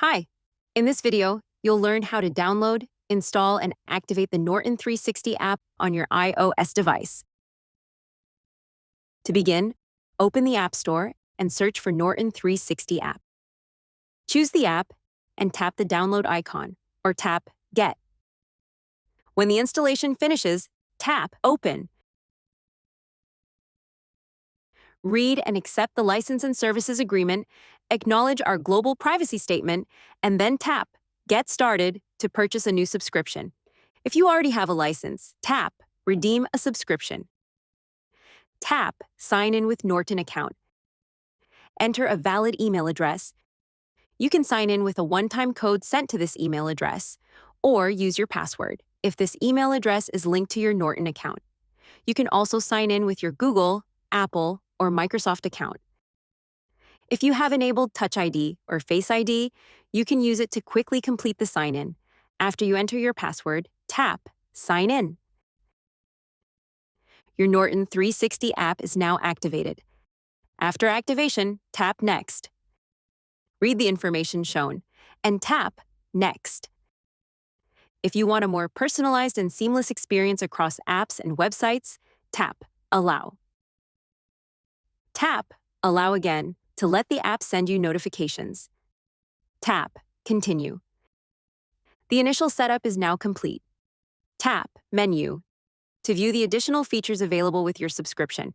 Hi. In this video, you'll learn how to download, install, and activate the Norton 360 app on your iOS device. To begin, open the App Store and search for Norton 360 app. Choose the app and tap the download icon, or tap Get. When the installation finishes, tap Open. Read and accept the License and Services Agreement, acknowledge our global privacy statement, and then tap Get Started to purchase a new subscription. If you already have a license, tap Redeem a subscription. Tap Sign in with Norton account. Enter a valid email address. You can sign in with a one-time code sent to this email address, or use your password if this email address is linked to your Norton account. You can also sign in with your Google, Apple, or Microsoft account. If you have enabled Touch ID or Face ID, you can use it to quickly complete the sign-in. After you enter your password, tap Sign In. Your Norton 360 app is now activated. After activation, tap Next. Read the information shown, and tap Next. If you want a more personalized and seamless experience across apps and websites, tap Allow. Tap Allow again to let the app send you notifications. Tap Continue. The initial setup is now complete. Tap Menu to view the additional features available with your subscription.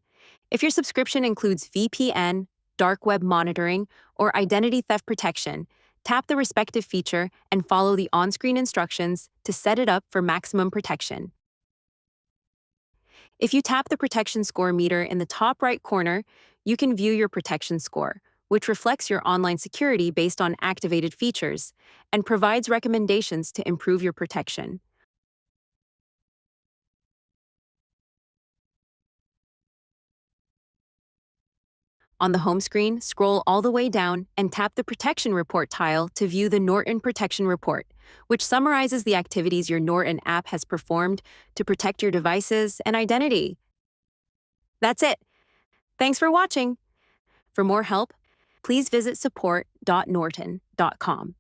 If your subscription includes VPN, dark web monitoring, or identity theft protection, tap the respective feature and follow the on-screen instructions to set it up for maximum protection. If you tap the protection score meter in the top right corner, you can view your protection score, which reflects your online security based on activated features and provides recommendations to improve your protection. On the home screen, scroll all the way down and tap the Protection Report tile to view the Norton Protection Report, which summarizes the activities your Norton app has performed to protect your devices and identity. That's it. Thanks for watching. For more help, please visit support.norton.com.